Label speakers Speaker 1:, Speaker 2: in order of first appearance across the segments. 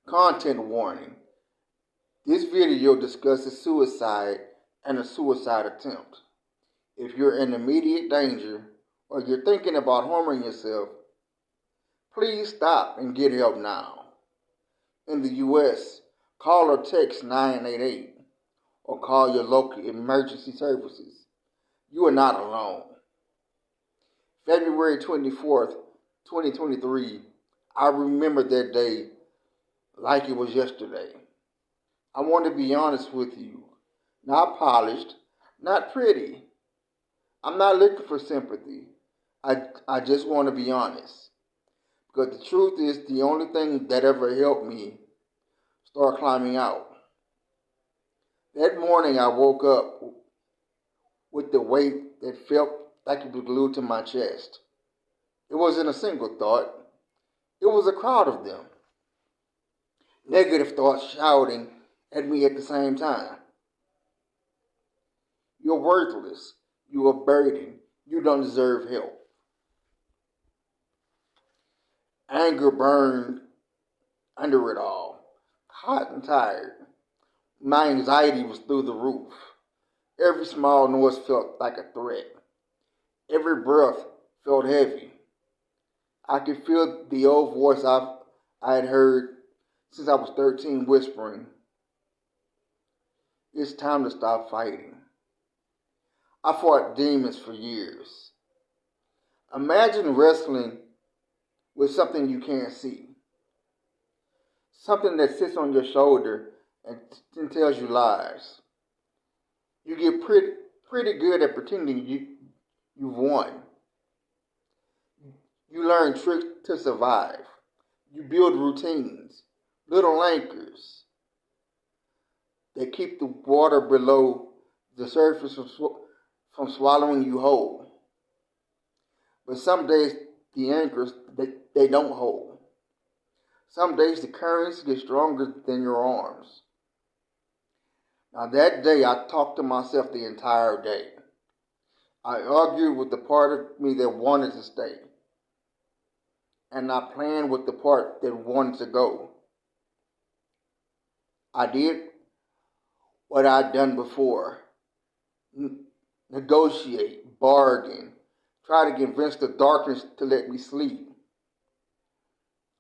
Speaker 1: Content warning. This video discusses suicide and a suicide attempt. If you're in immediate danger or you're thinking about harming yourself, please stop and get help now. In the U.S., call or text 988 or call your local emergency services. You are not alone. February 24th, 2023, I remember that day like it was yesterday. I want to be honest with you. Not polished, not pretty. I'm not looking for sympathy. I just want to be honest. Because the truth is the only thing that ever helped me start climbing out. That morning I woke up with the weight that felt like it was glued to my chest. It wasn't a single thought. It was a crowd of them. Negative thoughts shouting at me at the same time. You're worthless. You're a burden. You don't deserve help. Anger burned under it all. Hot and tired. My anxiety was through the roof. Every small noise felt like a threat. Every breath felt heavy. I could feel the old voice I had heard since I was 13 whispering, "It's time to stop fighting." I fought demons for years. Imagine wrestling with something you can't see. Something that sits on your shoulder and tells you lies. You get pretty good at pretending you've won. You learn tricks to survive. You build routines, little anchors that keep the water below the surface from swallowing you whole. But some days the anchors, they don't hold. Some days the currents get stronger than your arms. Now that day I talked to myself the entire day. I argued with the part of me that wanted to stay. And I planned with the part that wanted to go. I did what I'd done before. Negotiate, bargain, try to convince the darkness to let me sleep.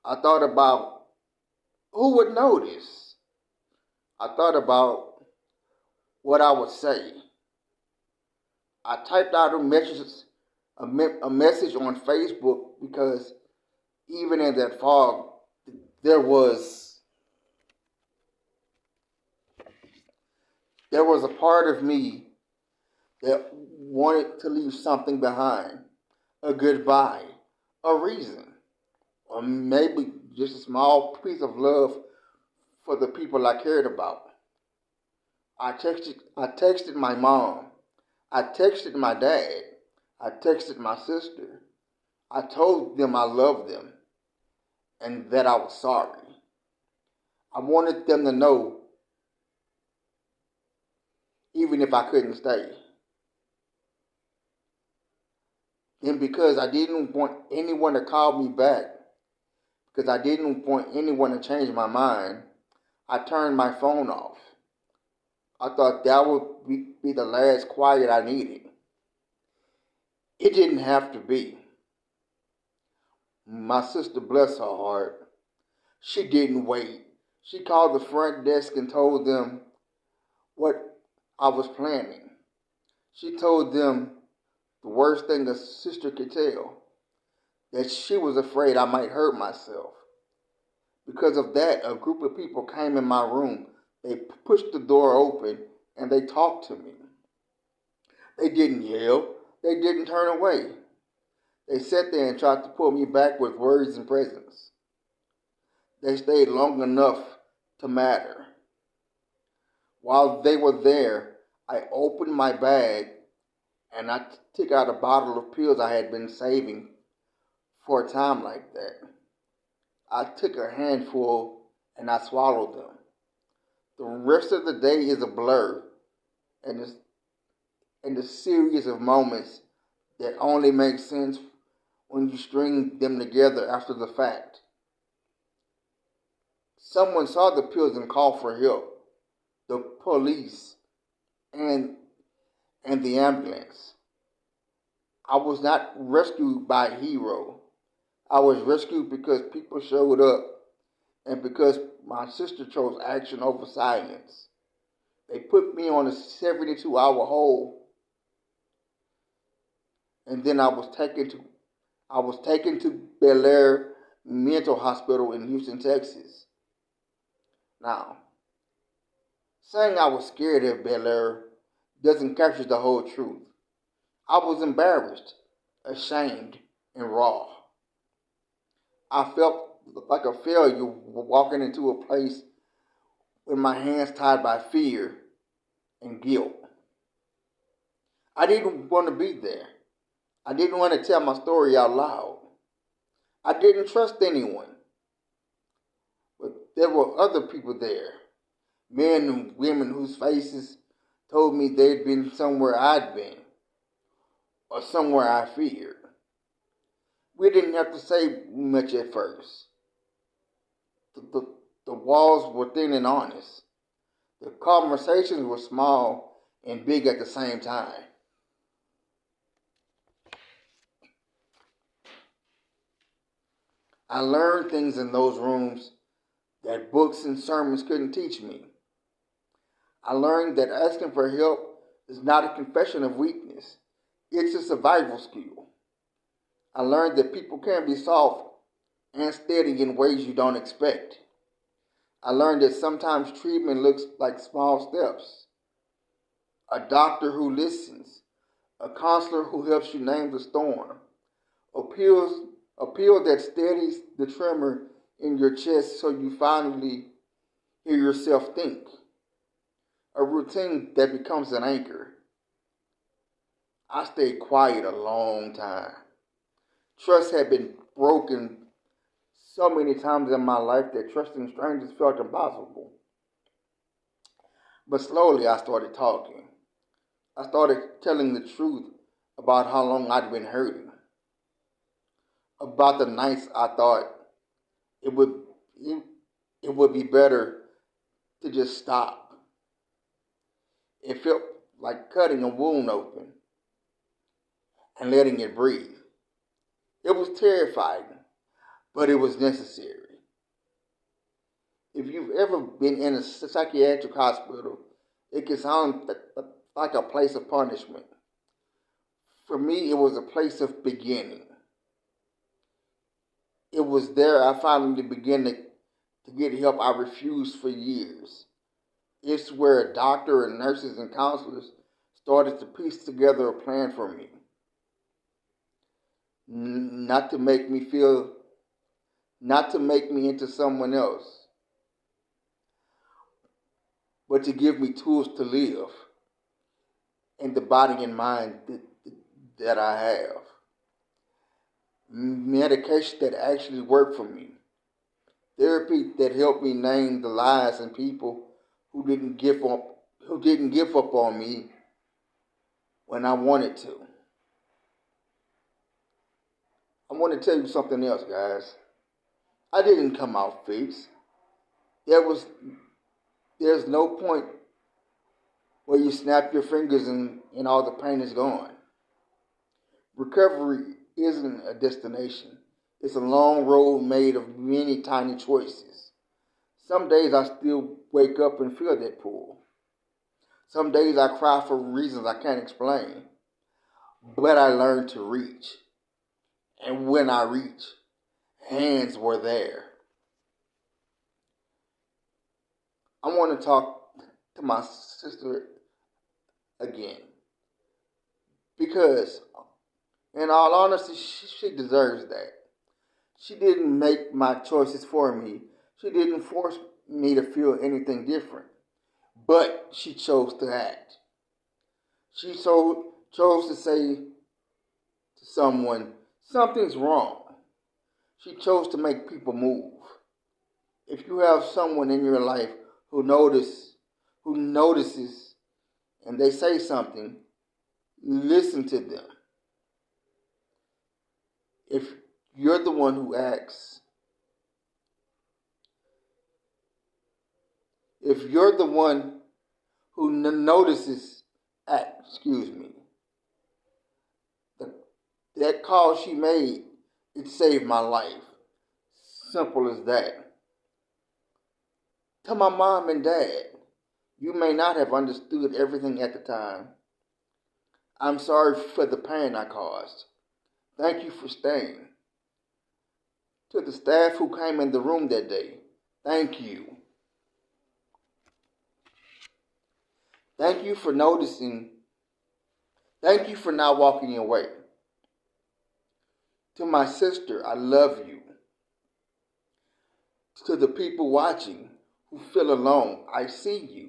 Speaker 1: I thought about who would notice. I thought about what I would say. I typed out a message on Facebook because even in that fog, there was a part of me that wanted to leave something behind, a goodbye, a reason, or maybe just a small piece of love for the people I cared about. I texted my mom. I texted my dad. I texted my sister. I told them I loved them and that I was sorry. I wanted them to know even if I couldn't stay. And because I didn't want anyone to call me back, because I didn't want anyone to change my mind, I turned my phone off. I thought that would be the last quiet I needed. It didn't have to be. My sister, bless her heart, she didn't wait. She called the front desk and told them what I was planning. She told them the worst thing a sister could tell, that she was afraid I might hurt myself. Because of that, a group of people came in my room. They pushed the door open and they talked to me. They didn't yell. They didn't turn away. They sat there and tried to pull me back with words and presence. They stayed long enough to matter. While they were there, I opened my bag and I took out a bottle of pills I had been saving for a time like that. I took a handful and I swallowed them. The rest of the day is a blur and a series of moments that only make sense when you string them together after the fact. Someone saw the pills and called for help. The police and the ambulance. I was not rescued by a hero. I was rescued because people showed up and because my sister chose action over silence. They put me on a 72-hour hold, and then I was taken to Bel Air Mental Hospital in Houston, Texas. Now, saying I was scared of Bel Air doesn't capture the whole truth. I was embarrassed, ashamed, and raw. I felt like a failure walking into a place with my hands tied by fear and guilt. I didn't want to be there. I didn't want to tell my story out loud. I didn't trust anyone. But there were other people there, men and women whose faces told me they'd been somewhere I'd been, or somewhere I feared. We didn't have to say much at first. The walls were thin and honest. The conversations were small and big at the same time. I learned things in those rooms that books and sermons couldn't teach me. I learned that asking for help is not a confession of weakness. It's a survival skill. I learned that people can be soft and steady in ways you don't expect. I learned that sometimes treatment looks like small steps. A doctor who listens, a counselor who helps you name the storm, a pill that steadies the tremor in your chest so you finally hear yourself think, a routine that becomes an anchor. I stayed quiet a long time. Trust had been broken so many times in my life that trusting strangers felt impossible. But slowly I started talking. I started telling the truth about how long I'd been hurting, about the nights I thought it would it would be better to just stop. It felt like cutting a wound open and letting it breathe. It was terrifying, but it was necessary. If you've ever been in a psychiatric hospital, it can sound like a place of punishment. For me, it was a place of beginning. It was there I finally began to get help I refused for years. It's where a doctor and nurses and counselors started to piece together a plan for me. Not to make me feel, not to make me into someone else, but to give me tools to live in the body and mind that I have. Medication that actually worked for me. Therapy that helped me name the lies and people who didn't give up on me when I wanted to. I want to tell you something else, guys. I didn't come out fixed. There's no point where you snap your fingers and all the pain is gone. Recovery isn't a destination. It's a long road made of many tiny choices. Some days I still wake up and feel that pull. Some days I cry for reasons I can't explain. But I learned to reach. And when I reached, hands were there. I want to talk to my sister again. Because, in all honesty, she deserves that. She didn't make my choices for me. She didn't force me to feel anything different. But she chose to act. She chose to say to someone, something's wrong. She chose to make people move. If you have someone in your life who notices, and they say something, listen to them. If you're the one who acts, If you're the one who notices, the, that call she made, it saved my life. Simple as that. To my mom and dad, you may not have understood everything at the time. I'm sorry for the pain I caused. Thank you for staying. To the staff who came in the room that day, thank you. Thank you for noticing. Thank you for not walking away. To my sister, I love you. To the people watching who feel alone, I see you.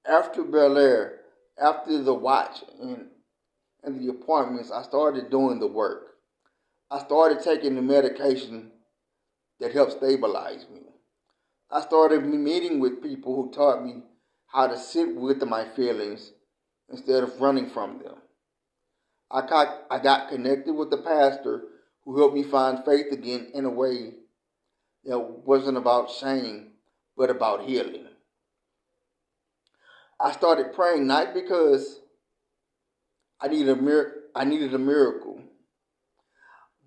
Speaker 1: After Bel Air, after the watch and the appointments, I started doing the work. I started taking the medication that helped stabilize me. I started meeting with people who taught me how to sit with my feelings instead of running from them. I got connected with the pastor who helped me find faith again in a way that wasn't about shame, but about healing. I started praying not because I needed a miracle,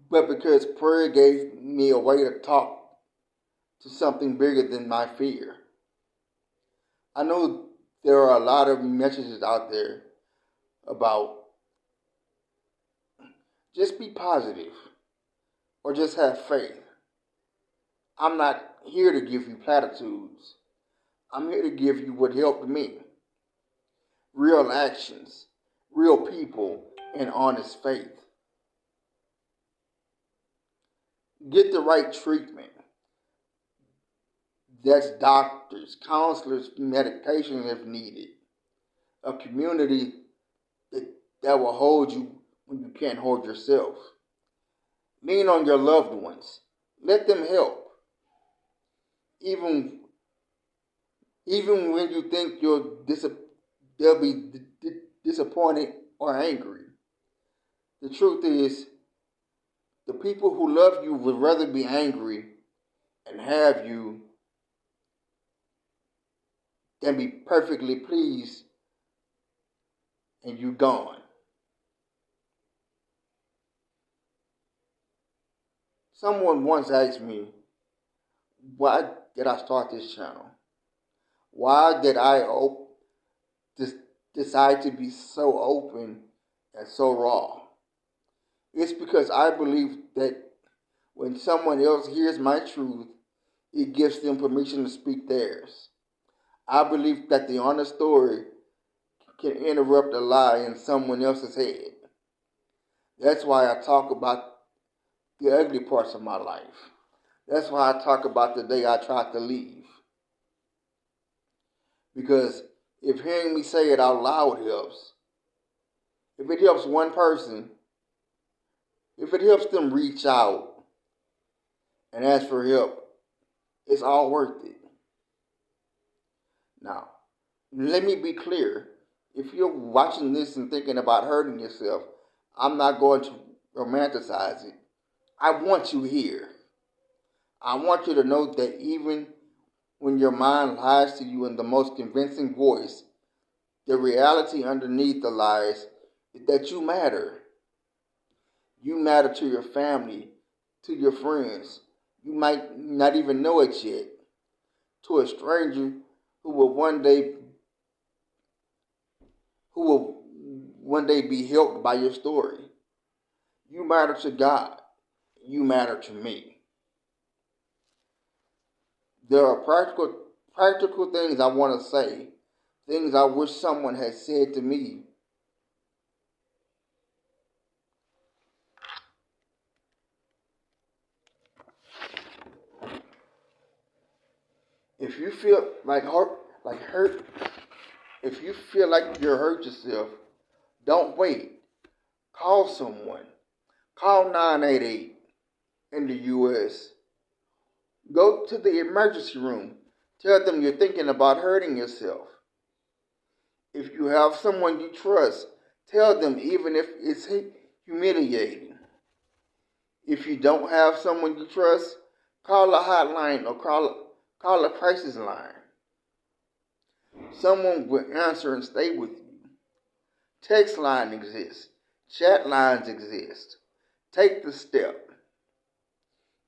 Speaker 1: but because prayer gave me a way to talk to something bigger than my fear. I know there are a lot of messages out there about just be positive or just have faith. I'm not here to give you platitudes. I'm here to give you what helped me. Real actions, real people, and honest faith. Get the right treatment. That's doctors, counselors, medication if needed. A community that will hold you when you can't hold yourself. Lean on your loved ones. Let them help. Even when you think they'll be disappointed or angry. The truth is, the people who love you would rather be angry and have you than be perfectly pleased and you gone. Someone once asked me, why did I start this channel? Why did I decide to be so open and so raw? It's because I believe that when someone else hears my truth, it gives them permission to speak theirs. I believe that the honest story can interrupt a lie in someone else's head. That's why I talk about the ugly parts of my life. That's why I talk about the day I tried to leave. Because if hearing me say it out loud helps, if it helps one person, if it helps them reach out and ask for help, it's all worth it. Now, let me be clear. If you're watching this and thinking about hurting yourself, I'm not going to romanticize it. I want you here. I want you to know that even when your mind lies to you in the most convincing voice, the reality underneath the lies is that you matter. You matter to your family, to your friends. You might not even know it yet. To a stranger who will one day be helped by your story. You matter to God. You matter to me. There are practical things I want to say, things I wish someone had said to me. If you feel if you feel like you're hurt yourself, don't wait. Call someone. Call 988 in the U.S. Go to the emergency room. Tell them you're thinking about hurting yourself. If you have someone you trust, tell them even if it's humiliating. If you don't have someone you trust, call a hotline or Call a crisis line. Someone will answer and stay with you. Text line exists. Chat lines exist. Take the step.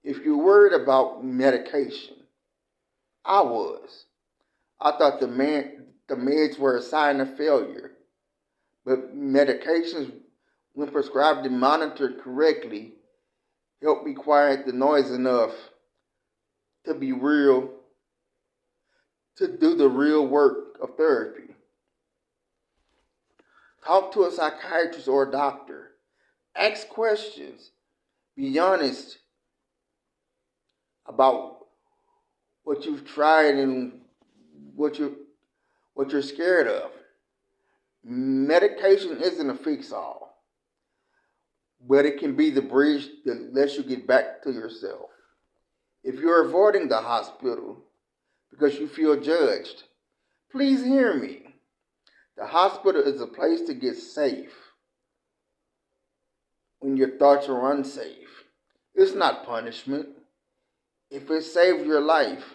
Speaker 1: If you're worried about medication, I was. I thought the meds were a sign of failure. But medications, when prescribed and monitored correctly, help me quiet the noise enough to be real, to do the real work of therapy. Talk to a psychiatrist or a doctor. Ask questions. Be honest about what you've tried and what you're scared of. Medication isn't a fix-all, but it can be the bridge that lets you get back to yourself. If you're avoiding the hospital because you feel judged, please hear me. The hospital is a place to get safe when your thoughts are unsafe. It's not punishment. If it saved your life,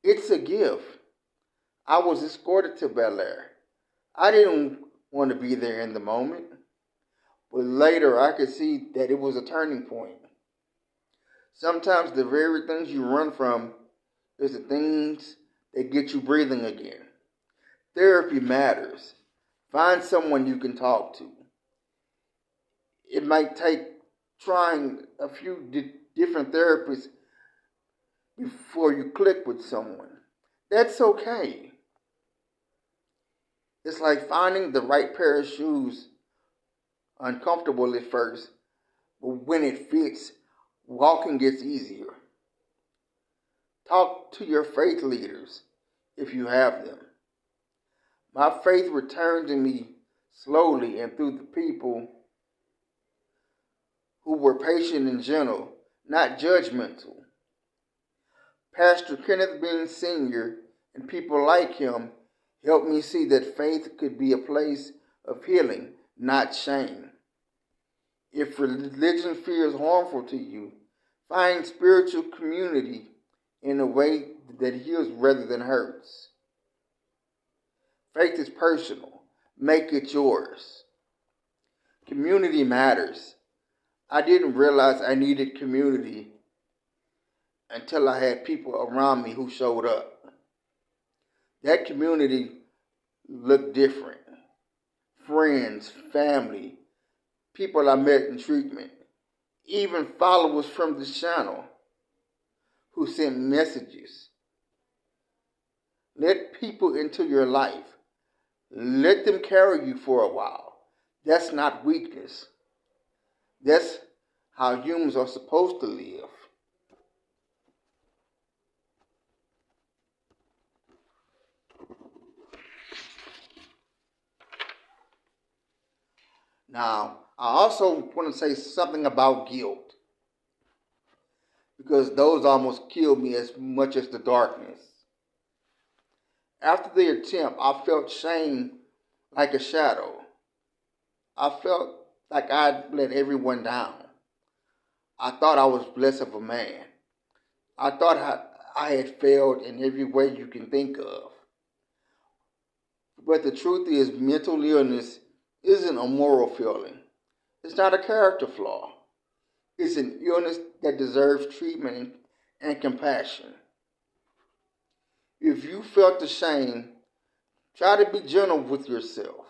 Speaker 1: it's a gift. I was escorted to Bel Air. I didn't want to be there in the moment, but later I could see that it was a turning point. Sometimes the very things you run from is the things that get you breathing again. Therapy matters. Find someone you can talk to. It might take trying a few different therapists before you click with someone. That's okay. It's like finding the right pair of shoes, uncomfortable at first, but when it fits, walking gets easier. Talk to your faith leaders if you have them. My faith returned to me slowly and through the people who were patient and gentle, not judgmental. Pastor Kenneth Bean Sr. and people like him helped me see that faith could be a place of healing, not shame. If religion feels harmful to you, find spiritual community in a way that heals rather than hurts. Faith is personal. Make it yours. Community matters. I didn't realize I needed community until I had people around me who showed up. That community looked different. Friends, family, people I met in treatment, even followers from the channel who sent messages. Let people into your life. Let them carry you for a while. That's not weakness. That's how humans are supposed to live. Now, I also want to say something about guilt, because those almost killed me as much as the darkness. After the attempt, I felt shame like a shadow. I felt like I'd let everyone down. I thought I was less of a man. I thought I had failed in every way you can think of. But the truth is, mental illness isn't a moral feeling. It's not a character flaw. It's an illness that deserves treatment and compassion. If you felt the shame, try to be gentle with yourself.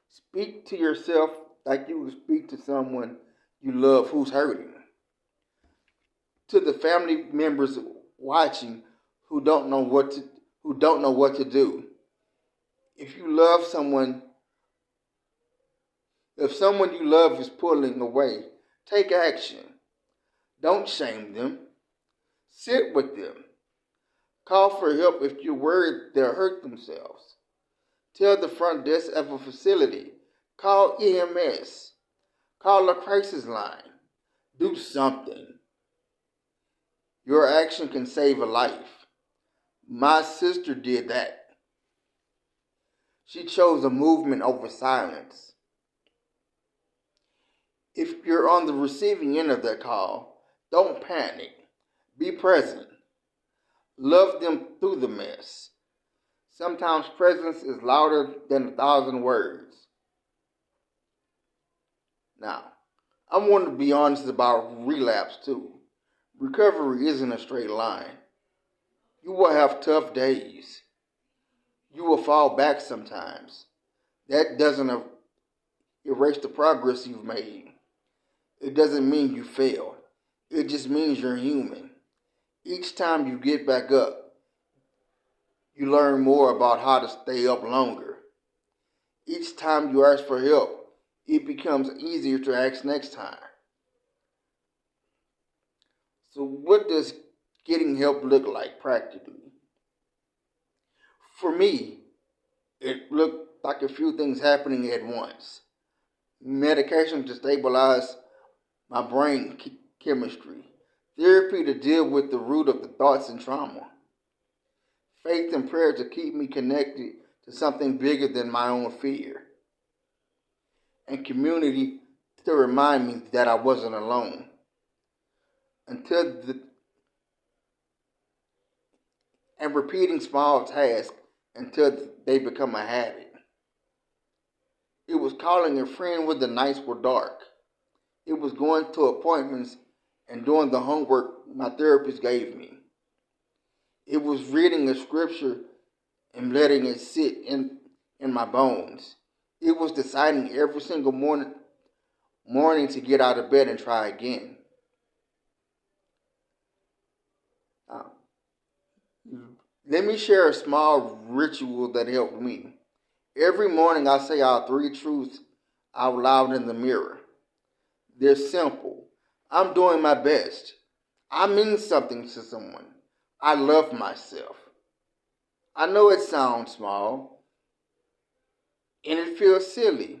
Speaker 1: Speak to yourself like you would speak to someone you love who's hurting. To the family members watching who don't know what to do. If someone you love is pulling away, take action. Don't shame them. Sit with them. Call for help if you're worried they'll hurt themselves. Tell the front desk of a facility. Call EMS. Call a crisis line. Do something. Your action can save a life. My sister did that. She chose a movement over silence. If you're on the receiving end of that call, don't panic. Be present. Love them through the mess. Sometimes presence is louder than 1,000 words. Now, I want to be honest about relapse too. Recovery isn't a straight line. You will have tough days. You will fall back sometimes. That doesn't erase the progress you've made. It doesn't mean you failed. It just means you're human. Each time you get back up, you learn more about how to stay up longer. Each time you ask for help, it becomes easier to ask next time. So what does getting help look like practically? For me, it looked like a few things happening at once. Medication to stabilize my brain chemistry. Therapy to deal with the root of the thoughts and trauma. Faith and prayer to keep me connected to something bigger than my own fear. And community to remind me that I wasn't alone. And repeating small tasks until they become a habit. It was calling a friend when the nights were dark. It was going to appointments and doing the homework my therapist gave me. It was reading a scripture and letting it sit in my bones. It was deciding every single morning to get out of bed and try again. Let me share a small ritual that helped me. Every morning I say our 3 truths out loud in the mirror. They're simple. I'm doing my best. I mean something to someone. I love myself. I know it sounds small, and it feels silly.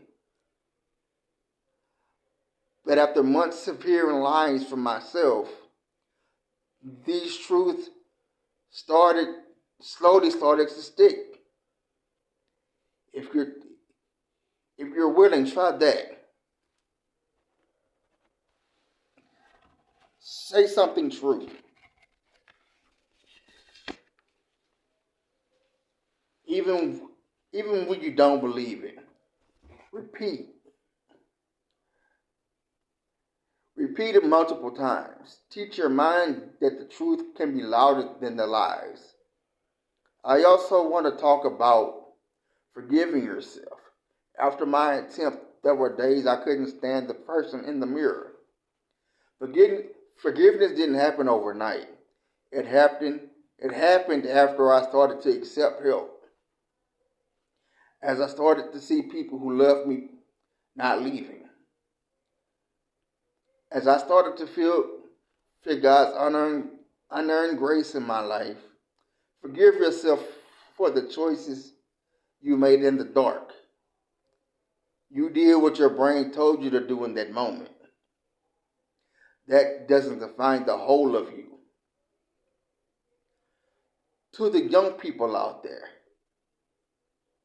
Speaker 1: But after months of hearing lies from myself, these truths slowly started to stick. If you're willing, try that. Say something true. Even when you don't believe it. Repeat. Repeat it multiple times. Teach your mind that the truth can be louder than the lies. I also want to talk about forgiving yourself. After my attempt, there were days I couldn't stand the person in the mirror. Forgiveness didn't happen overnight. It happened after I started to accept help. As I started to see people who loved me not leaving. As I started to feel God's unearned grace in my life. Forgive yourself for the choices you made in the dark. You did what your brain told you to do in that moment. That doesn't define the whole of you. To the young people out there,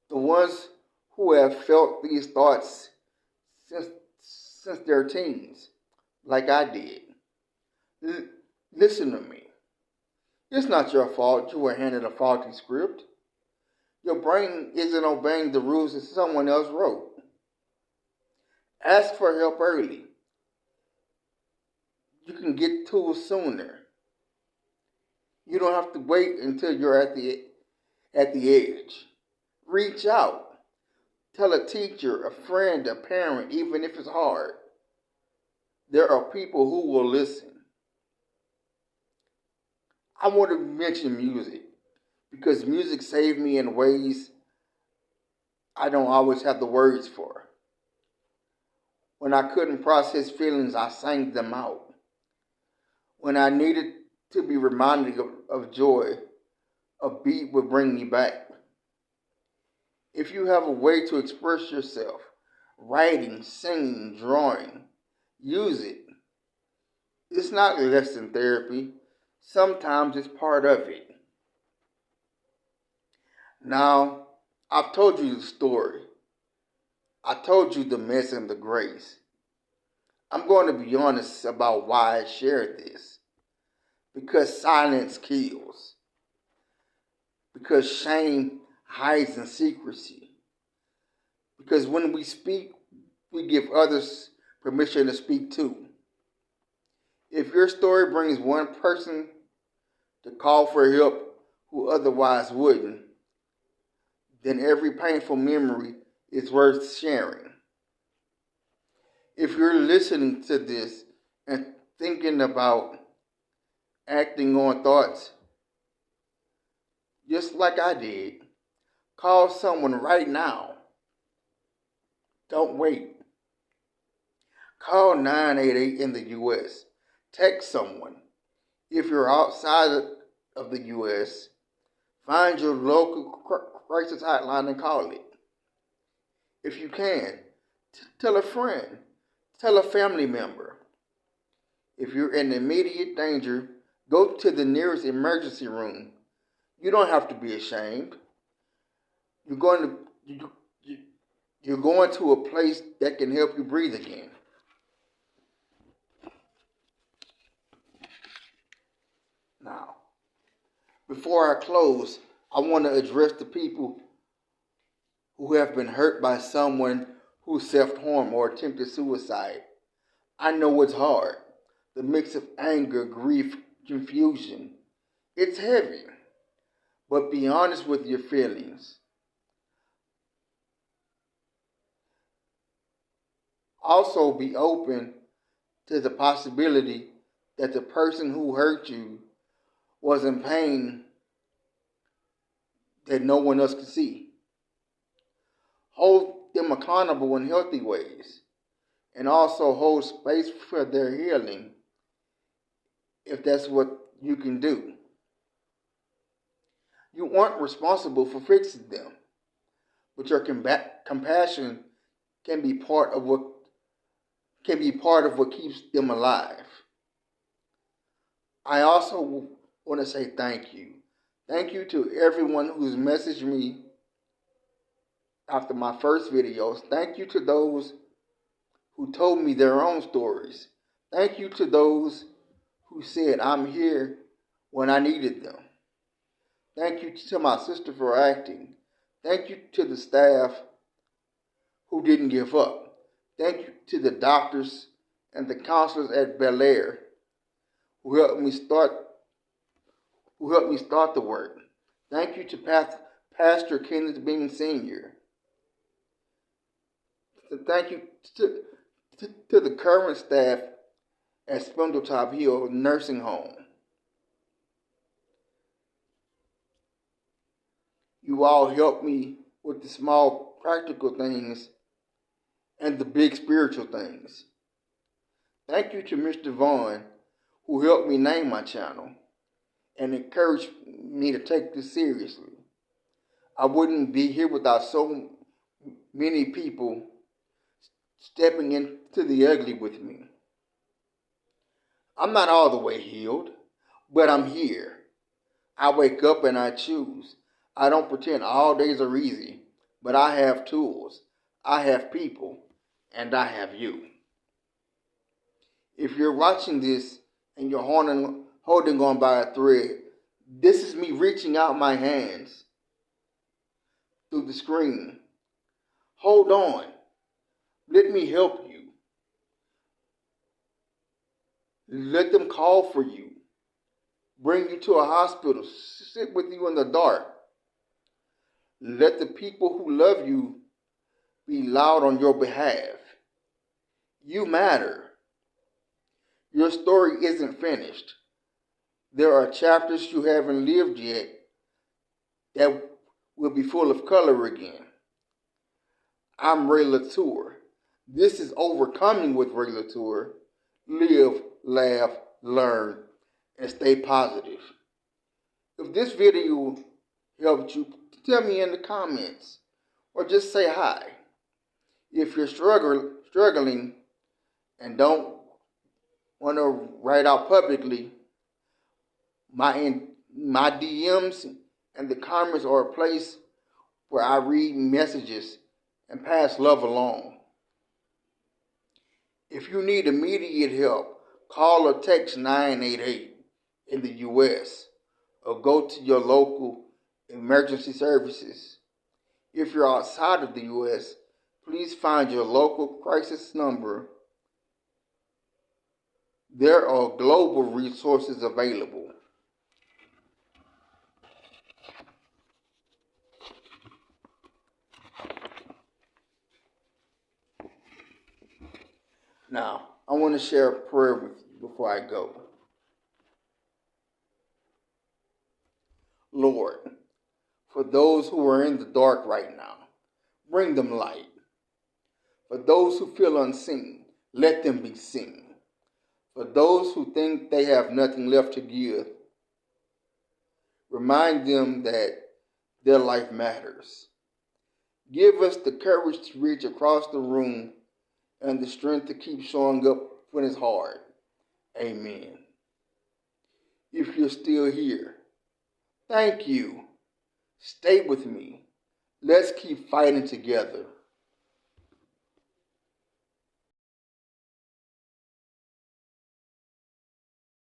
Speaker 1: the ones who have felt these thoughts since their teens, like I did, listen to me. It's not your fault you were handed a faulty script. Your brain isn't obeying the rules that someone else wrote. Ask for help early. You can get tools sooner. You don't have to wait until you're at the edge. Reach out. Tell a teacher, a friend, a parent, even if it's hard. There are people who will listen. I want to mention music because music saved me in ways I don't always have the words for. When I couldn't process feelings, I sang them out. When I needed to be reminded of joy, a beat would bring me back. If you have a way to express yourself, writing, singing, drawing, use it. It's not less than therapy. Sometimes it's part of it. Now, I've told you the story. I told you the mess and the grace. I'm going to be honest about why I shared this. Because silence kills. because shame hides in secrecy. Because when we speak, we give others permission to speak too. If your story brings one person to call for help who otherwise wouldn't, then every painful memory is worth sharing. If you're listening to this and thinking about acting on thoughts just like I did, call someone right now. Don't wait. Call 988 in the U.S. Text someone. If you're outside of the U.S., find your local crisis hotline and call it. If you can, tell a friend. Tell a family member. If you're in immediate danger, go to the nearest emergency room. You don't have to be ashamed. You're going to a place that can help you breathe again. Now, before I close, I want to address the people who have been hurt by someone who self-harmed or attempted suicide. I know it's hard. The mix of anger, grief, confusion. It's heavy. But be honest with your feelings. Also be open to the possibility that the person who hurt you was in pain that no one else could see. Hold them accountable in healthy ways, and also hold space for their healing if that's what you can do. You aren't responsible for fixing them, but your compassion can be part of what keeps them alive. I also want to say thank you. Thank you to everyone who's messaged me after my first videos. Thank you to those who told me their own stories. Thank you to those who said I'm here when I needed them. Thank you to my sister for acting. Thank you to the staff who didn't give up. Thank you to the doctors and the counselors at Bel Air who helped me start the work. Thank you to Pastor Kenneth Bean Sr. Thank you to the current staff at Spindletop Hill Nursing Home. You all helped me with the small practical things and the big spiritual things. Thank you to Mr. Vaughn, who helped me name my channel and encouraged me to take this seriously. I wouldn't be here without so many people stepping into the ugly with me. I'm not all the way healed, but I'm here. I wake up and I choose. I don't pretend all days are easy, but I have tools, I have people, and I have you. If you're watching this and you're holding on by a thread, this is me reaching out my hands through the screen. Hold on. Let me help you. Let them call for you. Bring you to a hospital. Sit with you in the dark. Let the people who love you be loud on your behalf. You matter. Your story isn't finished. There are chapters you haven't lived yet that will be full of color again. I'm Ray Latour. This is Overcoming with Ray Latour. Live, laugh, learn, and stay positive. If this video helped you, tell me in the comments or just say hi. If you're struggling and don't want to write out publicly, my DMs and the comments are a place where I read messages and pass love along. If you need immediate help, call or text 988 in the U.S. or go to your local emergency services. If you're outside of the U.S., please find your local crisis number. There are global resources available. Now, I want to share a prayer with you before I go. Lord, for those who are in the dark right now, bring them light. For those who feel unseen, let them be seen. For those who think they have nothing left to give, remind them that their life matters. Give us the courage to reach across the room and the strength to keep showing up when it's hard. Amen. If you're still here, thank you. Stay with me. Let's keep fighting together.